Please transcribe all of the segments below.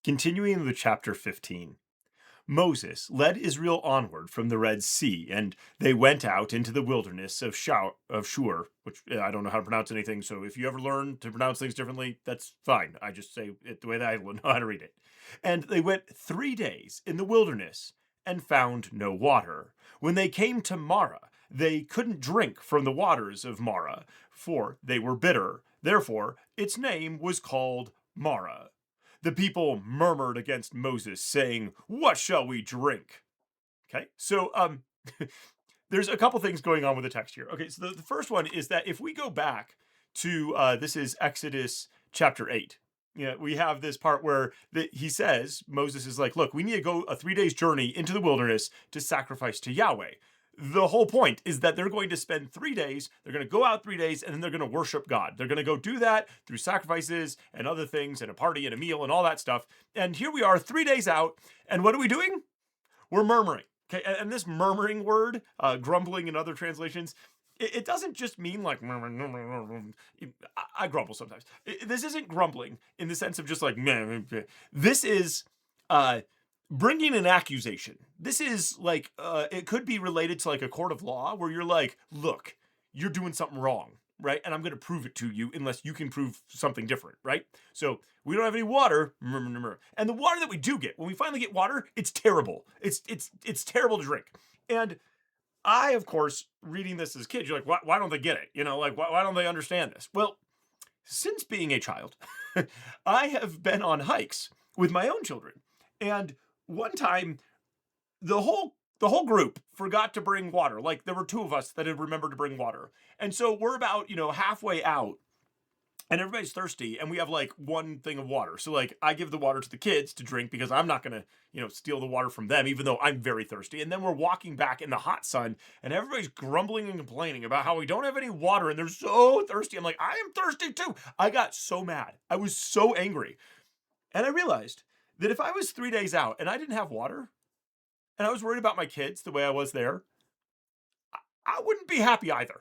Continuing with chapter 15, Moses led Israel onward from the Red Sea, and they went out into the wilderness of Shur, which I don't know how to pronounce anything. So if you ever learn to pronounce things differently, that's fine. I just say it the way that I know how to read it. And they went 3 days in the wilderness and found no water. When they came to Marah, they couldn't drink from the waters of Marah, for they were bitter. Therefore, its name was called Marah. The people murmured against Moses, saying, "What shall we drink?" Okay, so there's a couple things going on with the text here. Okay, so the first one is that if we go back to this is Exodus chapter 8. Yeah, we have this part where he says, Moses is like, look, we need to go a 3 days journey into the wilderness to sacrifice to Yahweh. The whole point is that they're going to spend 3 days, they're going to go out 3 days, and then they're going to worship God. They're going to go do that through sacrifices and other things and a party and a meal and all that stuff. And here we are 3 days out, and what are we doing? We're murmuring. Okay, and this murmuring word, grumbling in other translations, it doesn't just mean like I grumble sometimes. This isn't grumbling in the sense of just like meh, meh, meh. This is uh, bringing an accusation. This is like it could be related to like a court of law where you're like, look, you're doing something wrong, right? And I'm going to prove it to you unless you can prove something different, right? So we don't have any water, and the water that we do get, when we finally get water, it's terrible. It's terrible to drink. And I, of course, reading this as a kid, you're like, why don't they get it? You know, like why don't they understand this? Well, since being a child, I have been on hikes with my own children, and one time the whole group forgot to bring water. Like there were two of us that had remembered to bring water. And so we're about, halfway out and everybody's thirsty and we have like one thing of water. So like I give the water to the kids to drink because I'm not going to, steal the water from them even though I'm very thirsty. And then we're walking back in the hot sun and everybody's grumbling and complaining about how we don't have any water and they're so thirsty. I'm like, I am thirsty too. I got so mad. I was so angry. And I realized that if I was 3 days out and I didn't have water, and I was worried about my kids the way I was there, I wouldn't be happy either.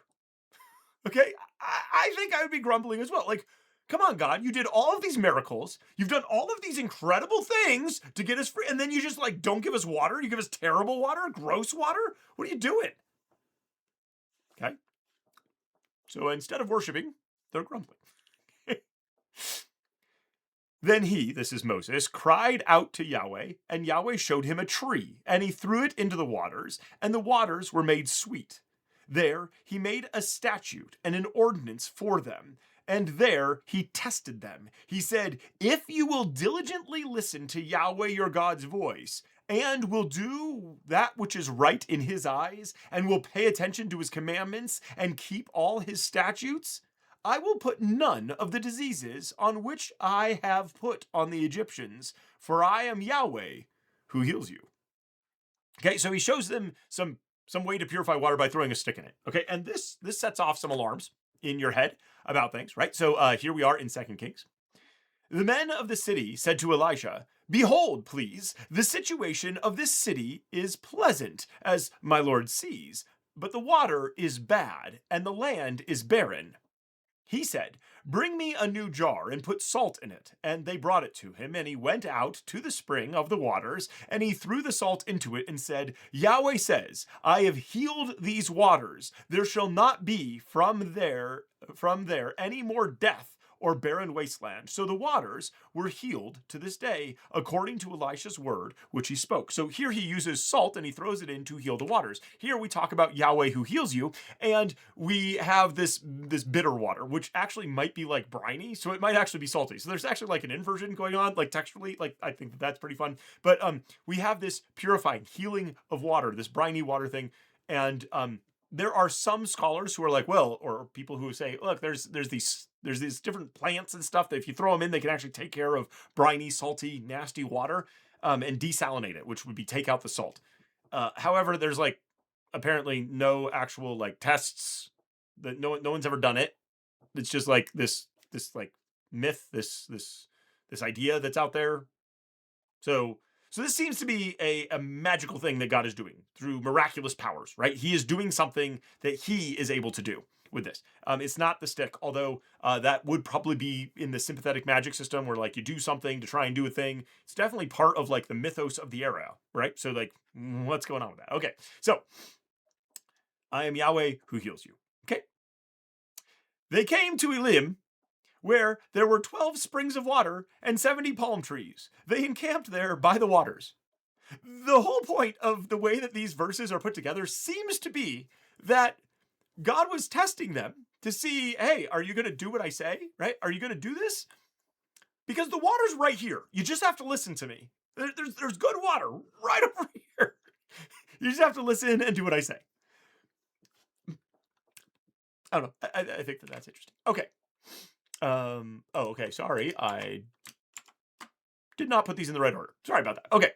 Okay? I think I would be grumbling as well. Like, come on, God, you did all of these miracles. You've done all of these incredible things to get us free. And then you just like don't give us water. You give us terrible water, gross water. What are you doing? Okay? So instead of worshiping, they're grumbling. Then he, this is Moses, cried out to Yahweh, and Yahweh showed him a tree, and he threw it into the waters, and the waters were made sweet. There he made a statute and an ordinance for them, and there he tested them. He said, if you will diligently listen to Yahweh your God's voice, and will do that which is right in his eyes, and will pay attention to his commandments, and keep all his statutes, I will put none of the diseases on which I have put on the Egyptians, for I am Yahweh who heals you. Okay, so he shows them some way to purify water by throwing a stick in it. Okay, and this sets off some alarms in your head about things, right? So here we are in 2 Kings. The men of the city said to Elisha, behold, please, the situation of this city is pleasant, as my lord sees, but the water is bad, and the land is barren. He said, bring me a new jar and put salt in it. And they brought it to him, and he went out to the spring of the waters, and he threw the salt into it and said, Yahweh says, I have healed these waters. There shall not be from there any more death or barren wasteland. So the waters were healed to this day, according to Elisha's word, which he spoke. So here he uses salt and he throws it in to heal the waters. Here we talk about Yahweh who heals you, and we have this bitter water, which actually might be like briny, so it might actually be salty. So there's actually like an inversion going on, like texturally, like I think that's pretty fun. But we have this purifying, healing of water, this briny water thing, and there are some scholars who are like, well, or people who say, look, there's these different plants and stuff that if you throw them in, they can actually take care of briny, salty, nasty water and desalinate it, which would be take out the salt. However, there's like apparently no actual like tests that no one's ever done it. It's just like this like myth, this idea that's out there. So this seems to be a magical thing that God is doing through miraculous powers, right? He is doing something that he is able to do. with this. It's not the stick, although that would probably be in the sympathetic magic system where like you do something to try and do a thing. It's definitely part of like the mythos of the era, right? So like, what's going on with that? Okay, so I am Yahweh who heals you. Okay. They came to Elim, where there were 12 springs of water and 70 palm trees. They encamped there by the waters. The whole point of the way that these verses are put together seems to be that God was testing them to see, hey, are you going to do what I say? Right? Are you going to do this? Because the water's right here. You just have to listen to me. There's good water right over here. You just have to listen and do what I say. I don't know. I think that's interesting. Okay. Oh, okay. Sorry. I did not put these in the right order. Sorry about that. Okay.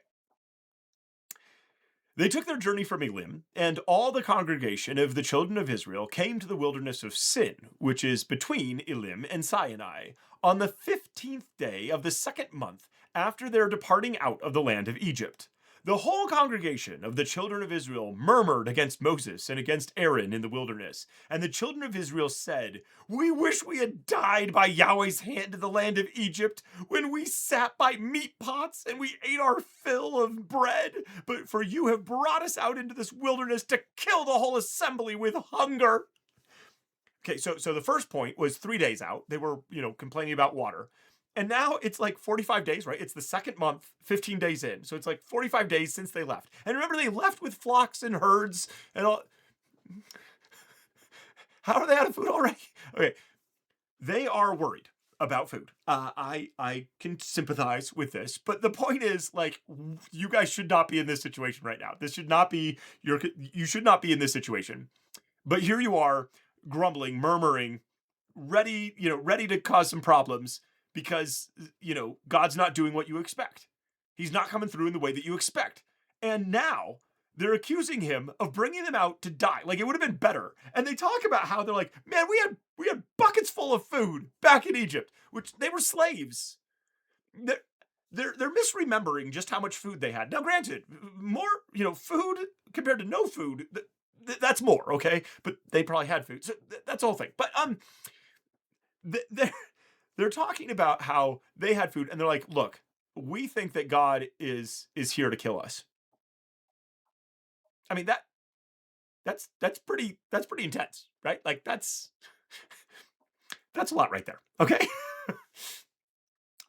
They took their journey from Elim, and all the congregation of the children of Israel came to the wilderness of Sin, which is between Elim and Sinai, on the 15th day of the second month after their departing out of the land of Egypt. The whole congregation of the children of Israel murmured against Moses and against Aaron in the wilderness. And the children of Israel said, "We wish we had died by Yahweh's hand in the land of Egypt, when we sat by meat pots and we ate our fill of bread. But for you have brought us out into this wilderness to kill the whole assembly with hunger." Okay, so the first point was 3 days out. They were, complaining about water. And now it's like 45 days, right? It's the second month, 15 days in. So it's like 45 days since they left. And remember, they left with flocks and herds and all. How are they out of food already? Okay. They are worried about food. I can sympathize with this, but the point is, like, you guys should not be in this situation right now. This should not be you should not be in this situation. But here you are, grumbling, murmuring, ready to cause some problems because, God's not doing what you expect. He's not coming through in the way that you expect. And now they're accusing him of bringing them out to die. Like, it would have been better. And they talk about how they're like, man, we had buckets full of food back in Egypt, which they were slaves. They're misremembering just how much food they had. Now, granted, more, food compared to no food, that's more, okay? But they probably had food. So that's the whole thing. But they're talking about how they had food, and they're like, look, we think that God is here to kill us. I mean, that's pretty intense, right? Like, that's a lot right there. Okay.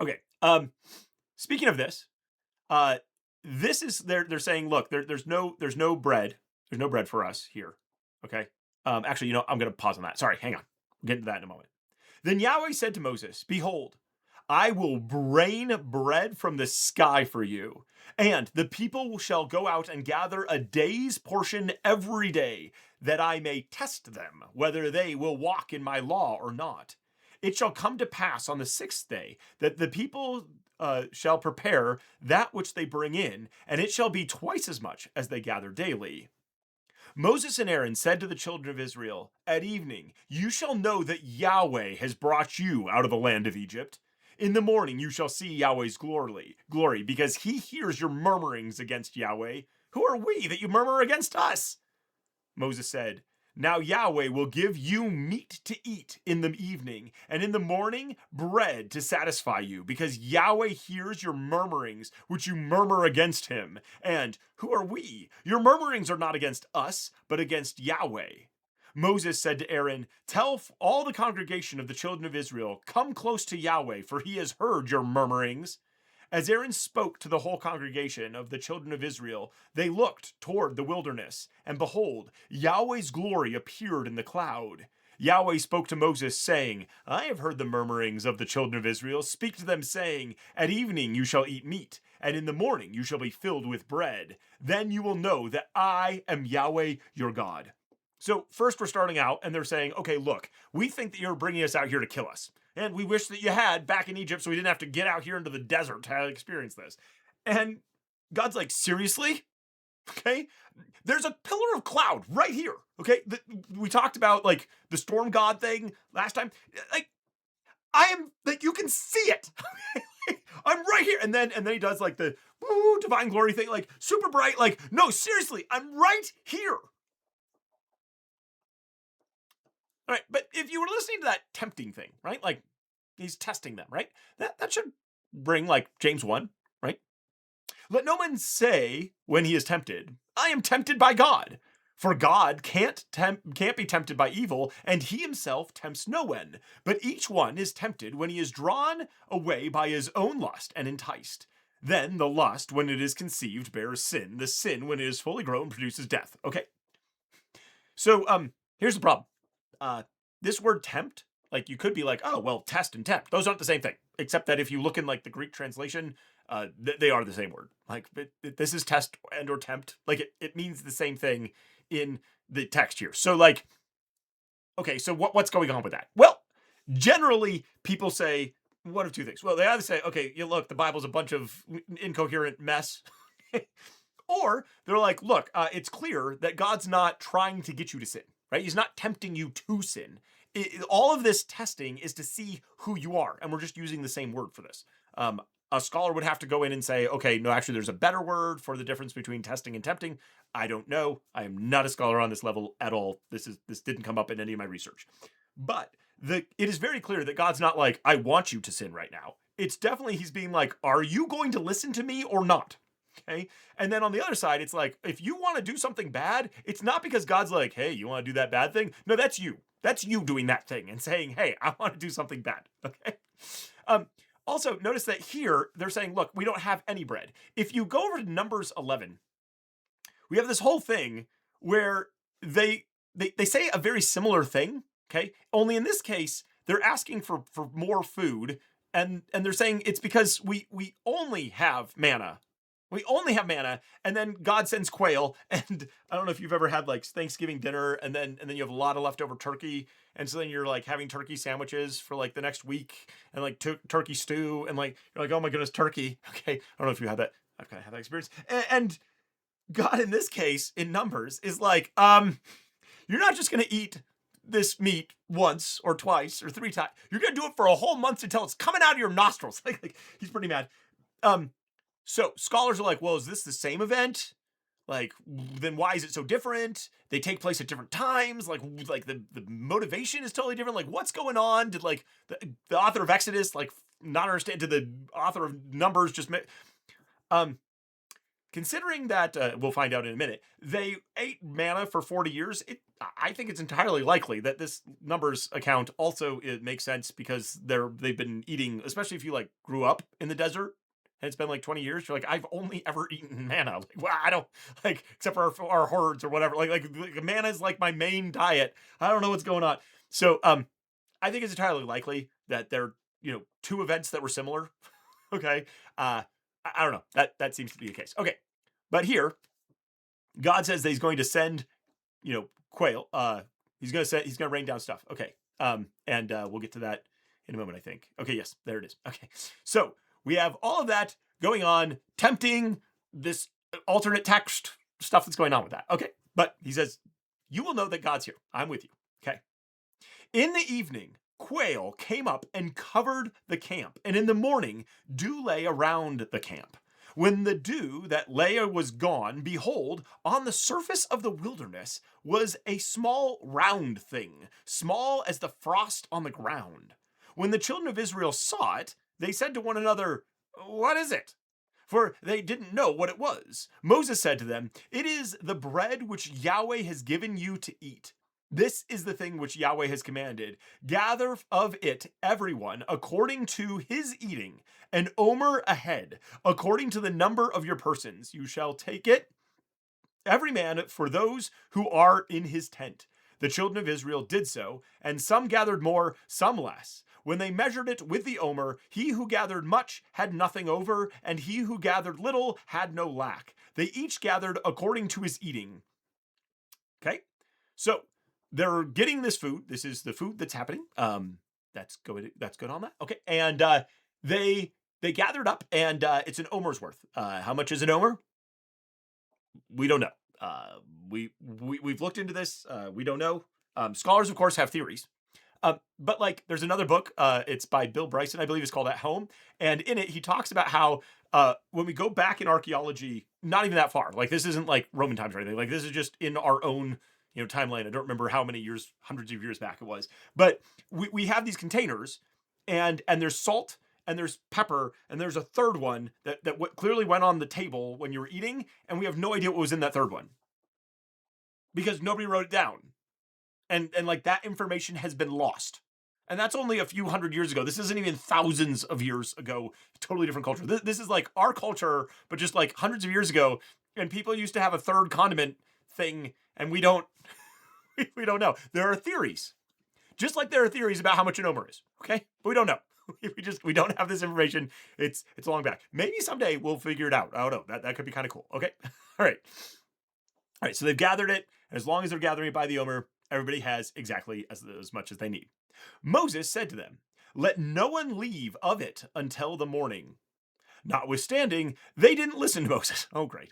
Okay. Speaking of this, this is they're saying, look, there's no bread. There's no bread for us here. Okay. Actually, I'm going to pause on that. Sorry. Hang on. We'll get into that in a moment. Then Yahweh said to Moses, "Behold, I will rain bread from the sky for you, and the people shall go out and gather a day's portion every day, that I may test them, whether they will walk in my law or not. It shall come to pass on the 6th day that the people shall prepare that which they bring in, and it shall be twice as much as they gather daily." Moses and Aaron said to the children of Israel, "At evening you shall know that Yahweh has brought you out of the land of Egypt. In the morning you shall see Yahweh's glory, because he hears your murmurings against Yahweh. Who are we that you murmur against us?" Moses said, "Now Yahweh will give you meat to eat in the evening, and in the morning bread to satisfy you, because Yahweh hears your murmurings, which you murmur against him. And who are we? Your murmurings are not against us, but against Yahweh." Moses said to Aaron, "Tell all the congregation of the children of Israel, come close to Yahweh, for he has heard your murmurings." As Aaron spoke to the whole congregation of the children of Israel, they looked toward the wilderness, and behold, Yahweh's glory appeared in the cloud. Yahweh spoke to Moses, saying, "I have heard the murmurings of the children of Israel. Speak to them, saying, at evening you shall eat meat, and in the morning you shall be filled with bread. Then you will know that I am Yahweh your God." So first we're starting out, and they're saying, okay, look, we think that you're bringing us out here to kill us. And we wish that you had back in Egypt so we didn't have to get out here into the desert to experience this. And God's like, seriously? Okay? There's a pillar of cloud right here. Okay? We talked about, like, the storm god thing last time. Like, you can see it. I'm right here. And then he does, like, the woo, divine glory thing, like, super bright. Like, no, seriously, I'm right here. All right, but if you were listening to that tempting thing, right? Like he's testing them, right? That should bring like James 1, right? Let no man say when he is tempted, I am tempted by God. For God can't be tempted by evil, and he himself tempts no one. But each one is tempted when he is drawn away by his own lust and enticed. Then the lust, when it is conceived, bears sin. The sin, when it is fully grown, produces death. Okay. So here's the problem. This word tempt, like you could be like, oh well, test and tempt. Those aren't the same thing. Except that if you look in like the Greek translation, they are the same word. Like this is test and or tempt. Like it means the same thing in the text here. So like, okay, so what's going on with that? Well, generally people say one of two things. Well, they either say, okay, you look, the Bible's a bunch of incoherent mess. Or they're like, look, it's clear that God's not trying to get you to sin, right? He's not tempting you to sin. All of this testing is to see who you are. And we're just using the same word for this. A scholar would have to go in and say, okay, no, actually, there's a better word for the difference between testing and tempting. I don't know. I am not a scholar on this level at all. This didn't come up in any of my research. But it is very clear that God's not like, I want you to sin right now. It's definitely, he's being like, are you going to listen to me or not? Okay. And then on the other side, it's like, if you want to do something bad, it's not because God's like, hey, you want to do that bad thing? No, that's you. That's you doing that thing and saying, hey, I want to do something bad. Okay. Also, notice that here they're saying, look, we don't have any bread. If you go over to Numbers 11, we have this whole thing where they say a very similar thing. Okay. Only in this case, they're asking for more food. And they're saying it's because we only have manna. We only have manna, and then God sends quail. And I don't know if you've ever had like Thanksgiving dinner, and then you have a lot of leftover turkey, and so then you're like having turkey sandwiches for like the next week, and like turkey stew, and like you're like, oh my goodness, turkey. Okay, I don't know if you had that. I've kind of had that experience. And God, in this case, in Numbers, is like, you're not just gonna eat this meat once or twice or three times. You're gonna do it for a whole month until it's coming out of your nostrils. Like he's pretty mad. So scholars are like, well, is this the same event? Like, then why is it so different? They take place at different times. Like the motivation is totally different. Like, what's going on? Did like the author of Exodus like not understand? Did the author of Numbers just considering that we'll find out in a minute, they ate manna for 40 years. I think it's entirely likely that this Numbers account also it makes sense because they've been eating, especially if you like grew up in the desert. And it's been like 20 years. You're like, I've only ever eaten manna. Like, well, I don't like, except for our hordes or whatever. Like manna is like my main diet. I don't know what's going on. So, I think it's entirely likely that they're, two events that were similar. Okay. I don't know. That seems to be the case. Okay. But here, God says that he's going to send, quail. He's going to rain down stuff. Okay. And we'll get to that in a moment, I think. Okay. Yes, there it is. Okay. So, we have all of that going on, tempting this alternate text stuff that's going on with that. Okay. But he says, you will know that God's here. I'm with you. Okay. In the evening, quail came up and covered the camp. And in the morning, dew lay around the camp. When the dew that lay was gone, behold, on the surface of the wilderness was a small round thing, small as the frost on the ground. When the children of Israel saw it, they said to one another, what is it? For they didn't know what it was. Moses said to them, it is the bread which Yahweh has given you to eat. This is the thing which Yahweh has commanded. Gather of it everyone according to his eating, an omer ahead, according to the number of your persons. You shall take it, every man for those who are in his tent. The children of Israel did so, and some gathered more, some less. When they measured it with the omer, he who gathered much had nothing over, and he who gathered little had no lack. They each gathered according to his eating. Okay, so they're getting this food. This is the food that's happening. That's good. That's good on that. Okay, and they gathered up, and it's an omer's worth. How much is an omer? We don't know. We've looked into this. We don't know. Scholars, of course, have theories. But like, there's another book. It's by Bill Bryson, I believe it's called At Home. And in it, he talks about how when we go back in archaeology, not even that far, like this isn't like Roman times or anything. Like this is just in our own, timeline. I don't remember how many years, hundreds of years back it was, but we have these containers, and there's salt and there's pepper and there's a third one that clearly went on the table when you were eating, and we have no idea what was in that third one because nobody wrote it down, and like that information has been lost. And that's only a few hundred years ago. This isn't even thousands of years ago. Totally different culture. This is like our culture, but just like hundreds of years ago. And people used to have a third condiment thing, and we don't we don't know. There are theories, just like there are theories about how much an omer is. Okay, but we don't know. We don't have this information. It's long back. Maybe someday we'll figure it out. I don't know. That could be kind of cool. Okay, all right. All right, so they've gathered it. As long as they're gathering it by the omer, everybody has exactly as much as they need. Moses said to them, "Let no one leave of it until the morning." Notwithstanding, they didn't listen to Moses. Oh, great.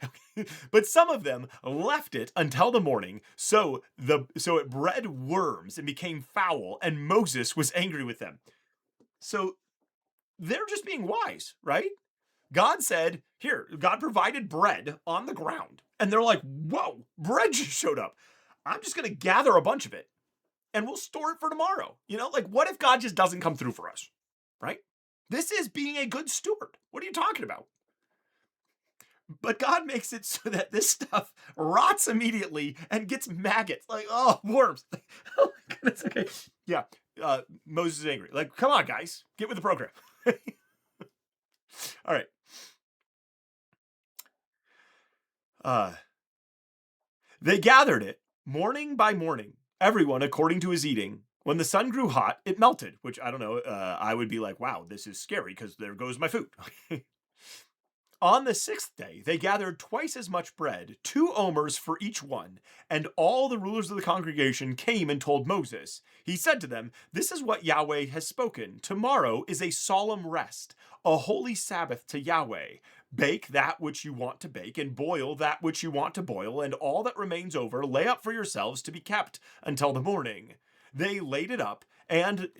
But some of them left it until the morning, so it bred worms and became foul, and Moses was angry with them. So they're just being wise, right? God said, here, God provided bread on the ground. And they're like, whoa, bread just showed up. I'm just going to gather a bunch of it and we'll store it for tomorrow. Like what if God just doesn't come through for us, right? This is being a good steward. What are you talking about? But God makes it so that this stuff rots immediately and gets maggots. Like, oh, worms. Oh my goodness. Okay. Yeah. Moses is angry. Like, come on, guys. Get with the program. All right. They gathered it morning by morning, everyone according to his eating. When the sun grew hot, it melted, which I don't know. I would be like, wow, this is scary because there goes my food. On the sixth day, they gathered twice as much bread, 2 omers for each one, and all the rulers of the congregation came and told Moses. He said to them, "This is what Yahweh has spoken. Tomorrow is a solemn rest, a holy Sabbath to Yahweh. Bake that which you want to bake, and boil that which you want to boil, and all that remains over lay up for yourselves to be kept until the morning." They laid it up and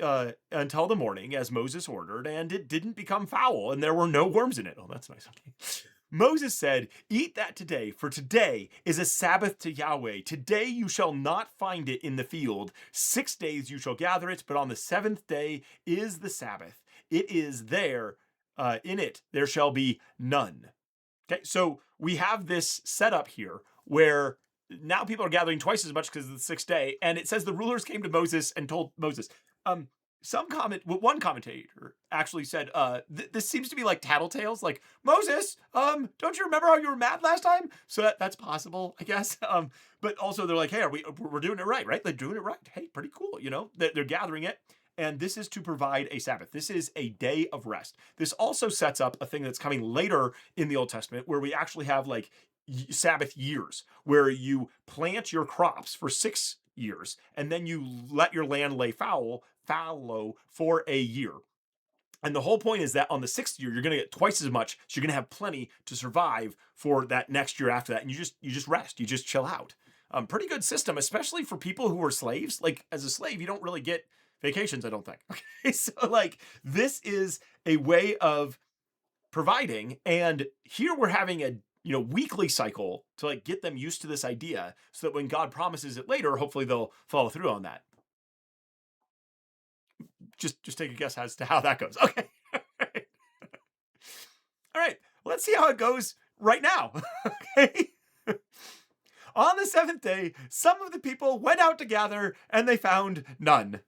until the morning, as Moses ordered, and it didn't become foul, and there were no worms in it. Oh, that's nice. Okay. Moses said, "Eat that today, for today is a Sabbath to Yahweh. Today you shall not find it in the field. 6 days you shall gather it, but on the 7th day is the Sabbath. It is there, in it there shall be none." Okay, so we have this setup here where now people are gathering twice as much because of the 6th day, and it says the rulers came to Moses and told Moses. One commentator actually said, this seems to be like tattletales, like, Moses, don't you remember how you were mad last time? So that's possible, I guess. But also they're like, hey, we're doing it right? They're doing it right. Hey, pretty cool, they're gathering it. And this is to provide a Sabbath. This is a day of rest. This also sets up a thing that's coming later in the Old Testament where we actually have like Sabbath years where you plant your crops for 6 years and then you let your land lay fallow for a year. And the whole point is that on the 6th year, you're going to get twice as much. So you're going to have plenty to survive for that next year after that. And you just rest, you just chill out. Pretty good system, especially for people who were slaves. Like as a slave, you don't really get vacations, I don't think. Okay, so like this is a way of providing, and here we're having a weekly cycle to like get them used to this idea so that when God promises it later, hopefully they'll follow through on that. Just take a guess as to how that goes. Okay. All right, let's see how it goes right now. Okay. On the 7th day, some of the people went out to gather and they found none.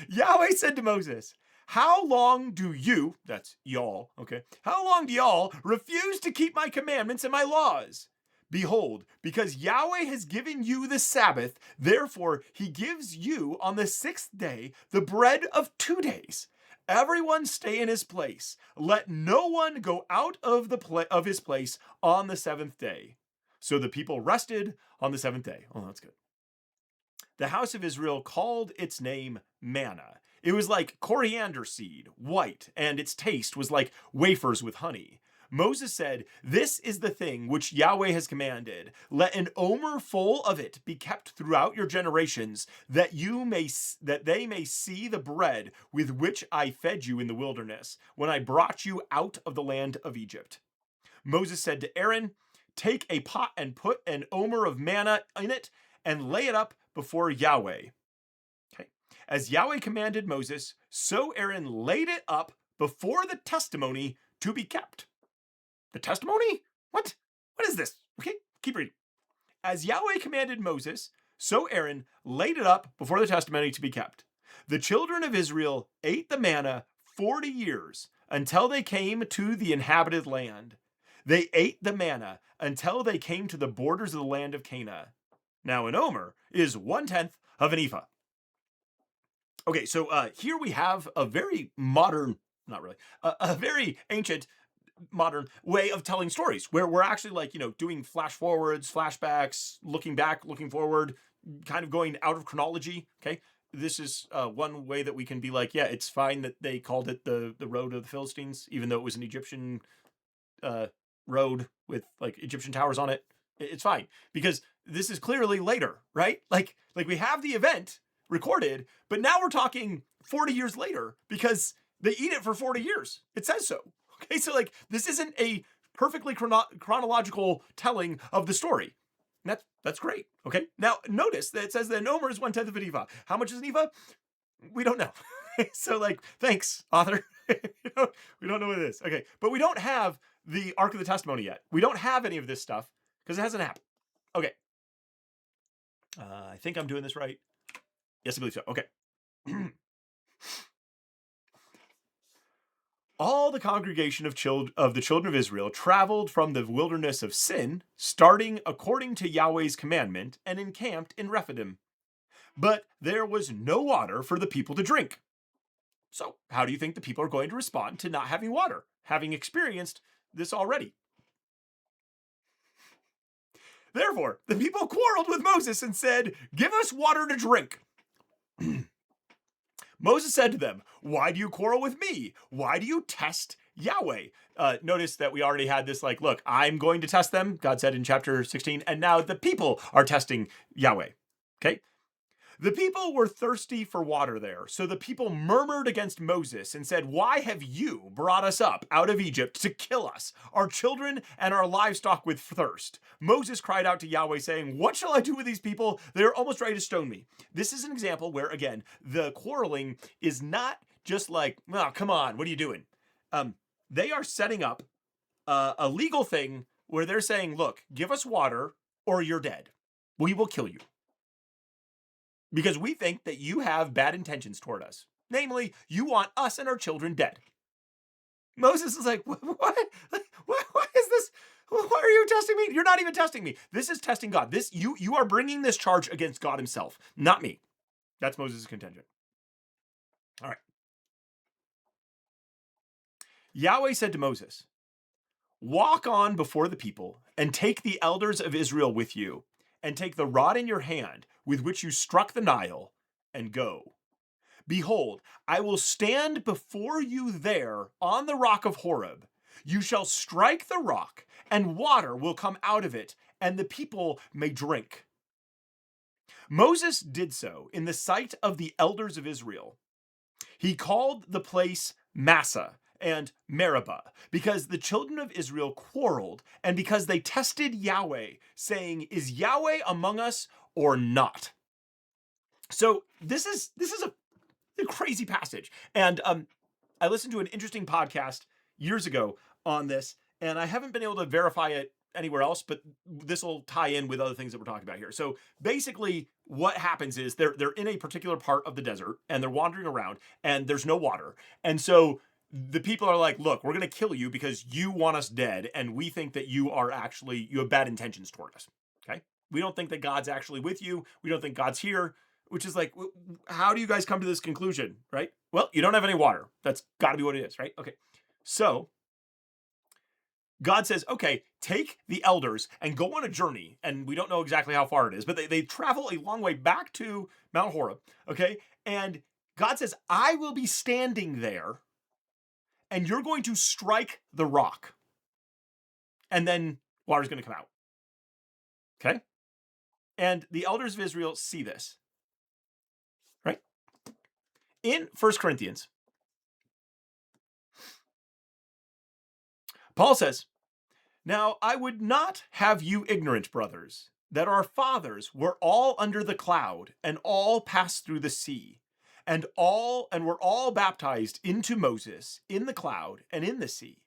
Yahweh said to Moses, "How long do you," that's y'all, okay, "how long do y'all refuse to keep my commandments and my laws? Behold, because Yahweh has given you the Sabbath, therefore he gives you on the 6th day the bread of 2 days. Everyone stay in his place. Let no one go out of his place on the 7th day." So the people rested on the 7th day. Oh, that's good. The house of Israel called its name manna. It was like coriander seed, white, and its taste was like wafers with honey. Moses said, "This is the thing which Yahweh has commanded. Let an omer full of it be kept throughout your generations, that they may see the bread with which I fed you in the wilderness, when I brought you out of the land of Egypt." Moses said to Aaron, "Take a pot and put an omer of manna in it, and lay it up before Yahweh. Okay. As Yahweh commanded Moses, so Aaron laid it up before the testimony to be kept. The testimony? What? What is this? Okay, keep reading. As Yahweh commanded Moses, so Aaron laid it up before the testimony to be kept. The children of Israel ate the manna 40 years until they came to the inhabited land. They ate the manna until they came to the borders of the land of Canaan. Now, an omer is 1/10 of an ephah. Okay, so here we have a very modern, not really, a very ancient modern way of telling stories where we're actually like, doing flash forwards, flashbacks, looking back, looking forward, kind of going out of chronology. Okay. This is one way that we can be like, yeah, it's fine that they called it the road of the Philistines, even though it was an Egyptian road with like Egyptian towers on it. It's fine because this is clearly later, right? Like we have the event recorded, but now we're talking 40 years later because they eat it for 40 years. It says so. Okay, so like this isn't a perfectly chronological telling of the story. That's great. Okay, now notice that it says that an omer is 1/10 of an ephah. How much is an ephah? We don't know. So like, thanks, author. We don't know what it is. Okay, but we don't have the Ark of the Testimony yet. We don't have any of this stuff because it hasn't happened. Okay, I think I'm doing this right. Yes, I believe so. Okay. All the congregation of the children of Israel traveled from the wilderness of Sin, starting according to Yahweh's commandment, and encamped in Rephidim. But there was no water for the people to drink. So, how do you think the people are going to respond to not having water, having experienced this already? Therefore, the people quarreled with Moses and said, "Give us water to drink." Moses said to them, "Why do you quarrel with me? Why do you test Yahweh?" Notice that we already had this like, look, I'm going to test them, God said in chapter 16, and now the people are testing Yahweh. Okay? The people were thirsty for water there, so the people murmured against Moses and said, "Why have you brought us up out of Egypt to kill us, our children and our livestock with thirst?" Moses cried out to Yahweh saying, "What shall I do with these people? They are almost ready to stone me." This is an example where, again, the quarreling is not just like, "Oh, come on, what are you doing?" They are setting up a legal thing where they're saying, "Look, give us water or you're dead. We will kill you. Because we think that you have bad intentions toward us. Namely, you want us and our children dead." Moses is like, what? What is this? Why are you testing me? You're not even testing me. This is testing God. You are bringing this charge against God himself, not me. That's Moses' contention. All right. Yahweh said to Moses, "Walk on before the people and take the elders of Israel with you, and take the rod in your hand with which you struck the Nile, and go. Behold, I will stand before you there on the rock of Horeb. You shall strike the rock, and water will come out of it, and the people may drink." Moses did so in the sight of the elders of Israel. He called the place Massah and Meribah, because the children of Israel quarreled, and because they tested Yahweh, saying, "Is Yahweh among us or not?" So this is a crazy passage. And I listened to an interesting podcast years ago on this, and I haven't been able to verify it anywhere else, but this will tie in with other things that we're talking about here. So basically, what happens is they're in a particular part of the desert, and they're wandering around, and there's no water. And so the people are like, "Look, we're going to kill you because you want us dead, and we think that you have bad intentions toward us." Okay? We don't think that God's actually with you. We don't think God's here. Which is like, how do you guys come to this conclusion, right? Well, you don't have any water. That's got to be what it is, right? Okay. So God says, okay, take the elders and go on a journey. And we don't know exactly how far it is, but they travel a long way back to Mount Horeb, okay? And God says, I will be standing there, and you're going to strike the rock. And then water's going to come out. Okay? And the elders of Israel see this. Right? In 1 Corinthians, Paul says, "Now I would not have you ignorant, brothers, that our fathers were all under the cloud and all passed through the sea and were all baptized into Moses in the cloud and in the sea.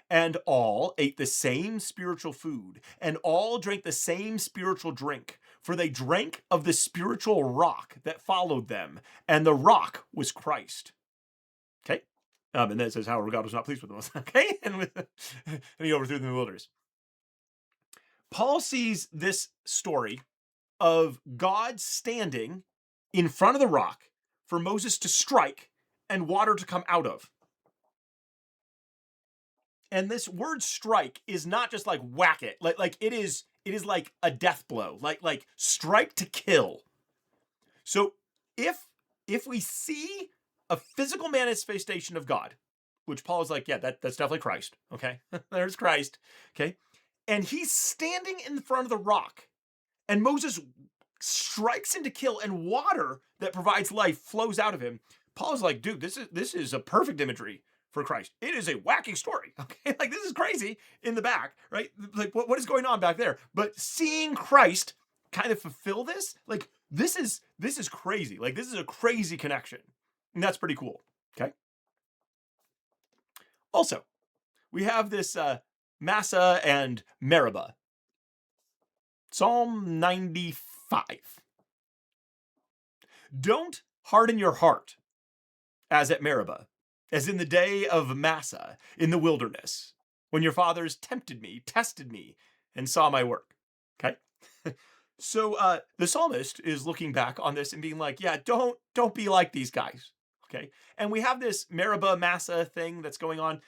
And all ate the same spiritual food, and all drank the same spiritual drink, for they drank of the spiritual rock that followed them, and the rock was Christ. Okay? And then it says, however, God was not pleased with them. Okay? And he overthrew them in the wilderness. Paul sees this story of God standing in front of the rock for Moses to strike and water to come out of. And this word strike is not just like whack it. Like it is like a death blow. Like strike to kill. So if we see a physical manifestation of God, which Paul is like, yeah, that's definitely Christ. Okay. There's Christ. Okay. And he's standing in front of the rock, and Moses strikes him to kill, and water that provides life flows out of him. Paul's like, dude, this is a perfect imagery for Christ. It is a wacky story. Okay, like this is crazy in the back, right? Like what is going on back there? But seeing Christ kind of fulfill this, like this is crazy. Like this is a crazy connection, and that's pretty cool. Okay. Also, we have this Massah and Meribah. Psalm 95. Don't harden your heart as at Meribah, as in the day of Massah in the wilderness, when your fathers tempted me, tested me, and saw my work. Okay? So the psalmist is looking back on this and being like, yeah, don't be like these guys. Okay? And we have this Meribah Massah thing that's going on.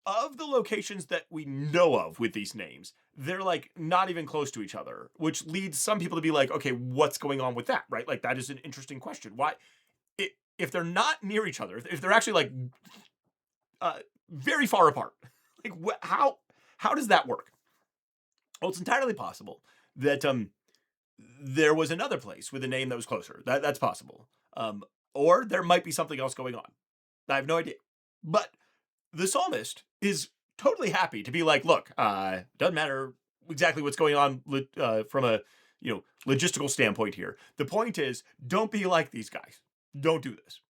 Of the locations that we know of with these names, they're like not even close to each other, which leads some people to be like, okay, what's going on with that, right? Like that is an interesting question. Why, if they're not near each other, if they're actually like very far apart, like how does that work? Well, it's entirely possible that there was another place with a name that was closer. That's possible. Or there might be something else going on. I have no idea. But the psalmist is totally happy to be like, look, doesn't matter exactly what's going on from a logistical standpoint here. The point is, don't be like these guys. Don't do this.